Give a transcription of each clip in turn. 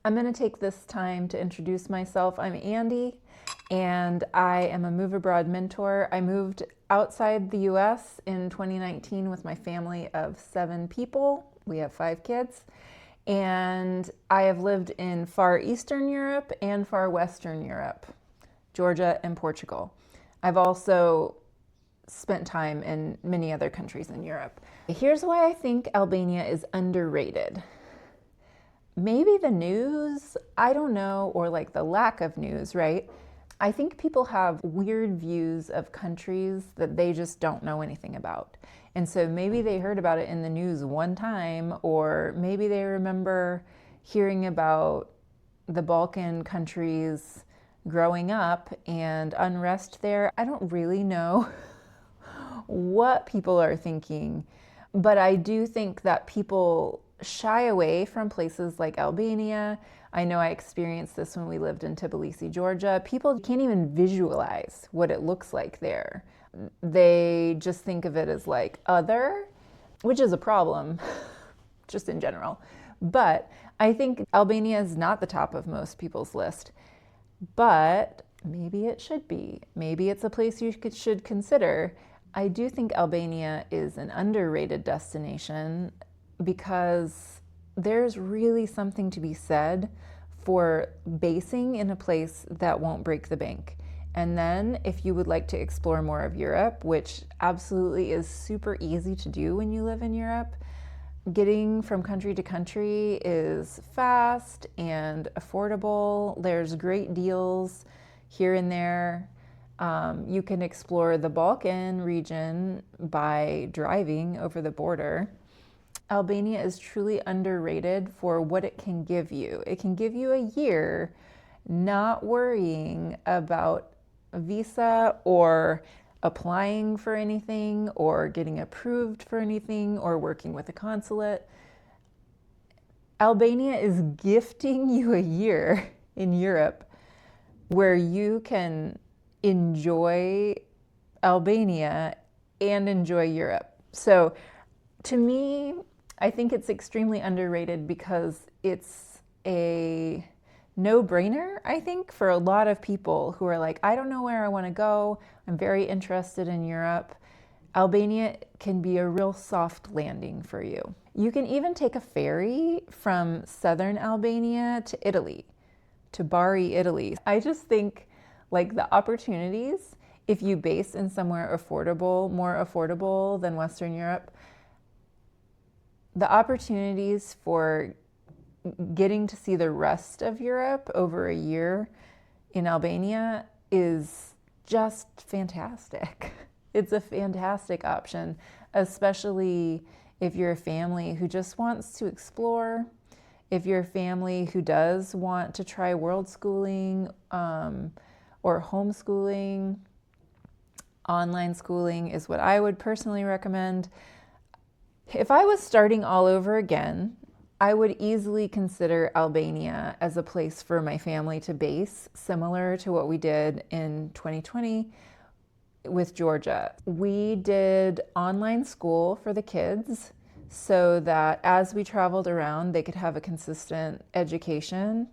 I'm going to take this time to introduce myself. I'm Andy, and I am a Move Abroad mentor. I moved outside the US in 2019 with my family of 7 people. We have 5 kids. And I have lived in far Eastern Europe and far Western Europe, Georgia and Portugal. I've also spent time in many other countries in Europe. Here's why I think Albania is underrated. Maybe the news, I don't know, or like the lack of news, right? I think people have weird views of countries that they just don't know anything about. And so maybe they heard about it in the news one time, or maybe they remember hearing about the Balkan countries growing up and unrest there. I don't really know what people are thinking, but I do think that people shy away from places like Albania. I know I experienced this when we lived in Tbilisi, Georgia. People can't even visualize what it looks like there. They just think of it as like other, which is a problem, just in general. But I think Albania is not the top of most people's list, but maybe it should be. Maybe it's a place you should consider. I do think Albania is an underrated destination because there's really something to be said for basing in a place that won't break the bank. And then if you would like to explore more of Europe, which absolutely is super easy to do when you live in Europe, getting from country to country is fast and affordable. There's great deals here and there. You can explore the Balkan region by driving over the border. Albania is truly underrated for what it can give you. It can give you a year not worrying about a visa or applying for anything or getting approved for anything or working with a consulate. Albania is gifting you a year in Europe where you can enjoy Albania and enjoy Europe. So to me, I think it's extremely underrated because it's a no-brainer, I think, for a lot of people who are like, I don't know where I want to go. I'm very interested in Europe. Albania can be a real soft landing for you. You can even take a ferry from southern Albania to Italy, to Bari, Italy. I just think like the opportunities, if you base in somewhere affordable, more affordable than Western Europe, the opportunities for getting to see the rest of Europe over a year in Albania is just fantastic. It's a fantastic option, especially if you're a family who just wants to explore, if you're a family who does want to try world schooling or homeschooling. Online schooling is what I would personally recommend. If I was starting all over again, I would easily consider Albania as a place for my family to base, similar to what we did in 2020 with Georgia. We did online school for the kids so that as we traveled around, they could have a consistent education.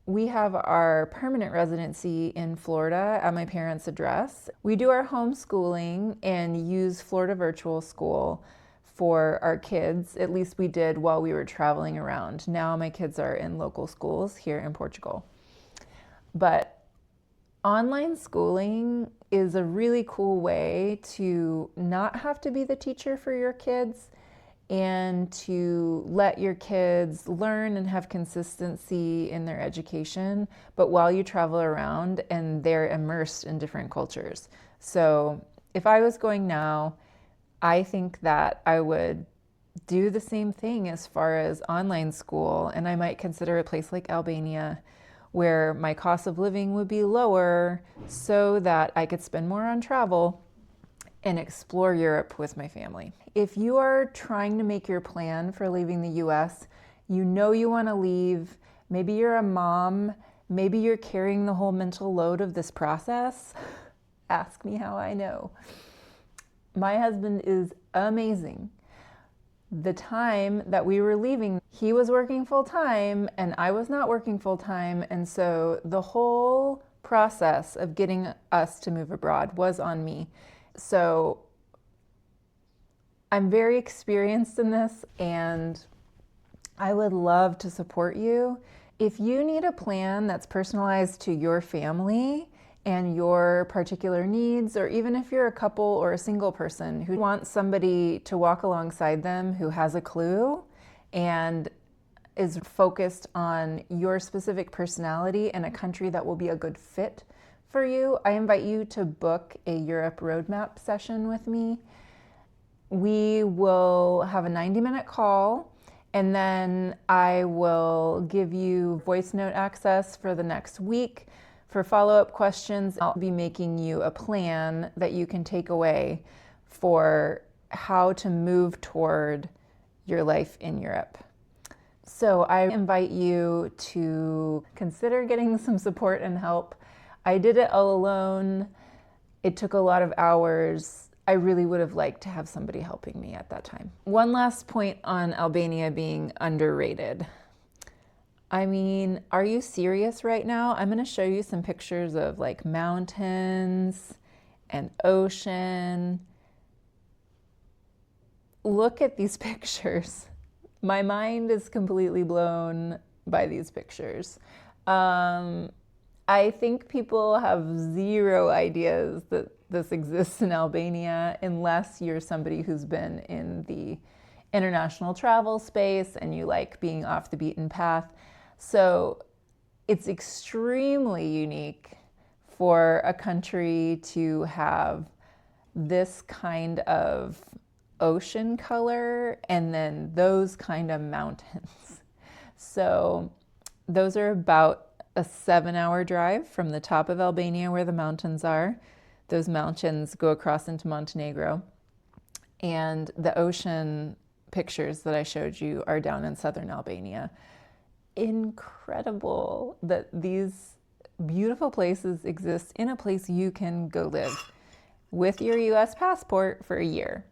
We have our permanent residency in Florida at my parents' address. We do our homeschooling and use Florida Virtual School for our kids. At least we did while we were traveling around. Now my kids are in local schools here in Portugal. But online schooling is a really cool way to not have to be the teacher for your kids and to let your kids learn and have consistency in their education, but while you travel around and they're immersed in different cultures. So if I was going now, I think that I would do the same thing as far as online school, and I might consider a place like Albania where my cost of living would be lower so that I could spend more on travel and explore Europe with my family. If you are trying to make your plan for leaving the US, you know you want to leave, maybe you're a mom, maybe you're carrying the whole mental load of this process, ask me how I know. My husband is amazing. the time that we were leaving, he was working full time and I was not working full time. And so the whole process of getting us to move abroad was on me. So I'm very experienced in this and I would love to support you. If you need a plan that's personalized to your family and your particular needs, or even if you're a couple or a single person who wants somebody to walk alongside them who has a clue and is focused on your specific personality and a country that will be a good fit for you, I invite you to book a Europe roadmap session with me. We will have a 90-minute call, and then I will give you voice note access for the next week. For follow-up questions, I'll be making you a plan that you can take away for how to move toward your life in Europe. So I invite you to consider getting some support and help. I did it all alone. It took a lot of hours. I really would have liked to have somebody helping me at that time. One last point on Albania being underrated. I mean, are you serious right now? I'm going to show you some pictures of like mountains and ocean. Look at these pictures. My mind is completely blown by these pictures. I think people have zero ideas that this exists in Albania unless you're somebody who's been in the international travel space and you like being off the beaten path. So it's extremely unique for a country to have this kind of ocean color and then those kind of mountains. So those are about a 7-hour drive from the top of Albania where the mountains are. Those mountains go across into Montenegro. And the ocean pictures that I showed you are down in southern Albania. Incredible that these beautiful places exist in a place you can go live with your US passport for a year.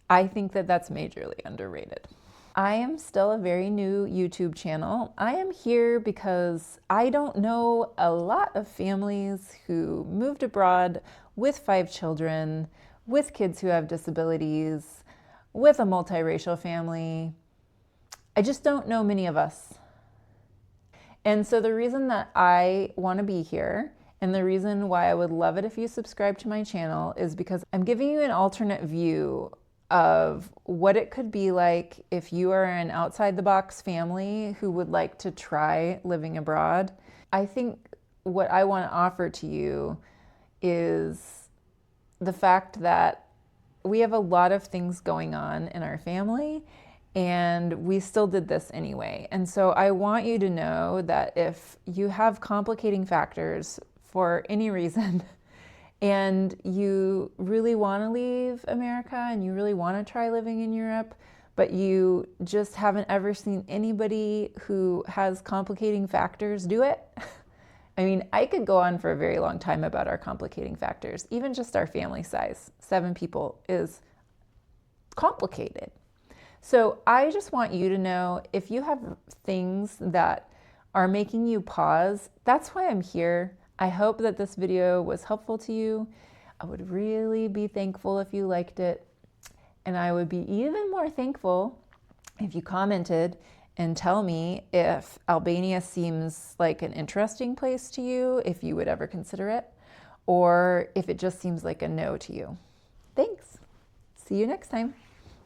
I think that that's majorly underrated. I am still a very new YouTube channel. I am here because I don't know a lot of families who moved abroad with 5 children, with kids who have disabilities, with a multiracial family. I just don't know many of us. And so the reason that I want to be here and the reason why I would love it if you subscribe to my channel is because I'm giving you an alternate view of what it could be like if you are an outside-the-box family who would like to try living abroad. I think what I want to offer to you is the fact that we have a lot of things going on in our family and we still did this anyway. And so I want you to know that if you have complicating factors for any reason, and you really want to leave America and you really want to try living in Europe, but you just haven't ever seen anybody who has complicating factors do it. I mean, I could go on for a very long time about our complicating factors. Even just our family size, 7 people, is complicated. So I just want you to know if you have things that are making you pause, that's why I'm here. I hope that this video was helpful to you. I would really be thankful if you liked it. And I would be even more thankful if you commented and tell me if Albania seems like an interesting place to you, if you would ever consider it, or if it just seems like a no to you. Thanks. See you next time.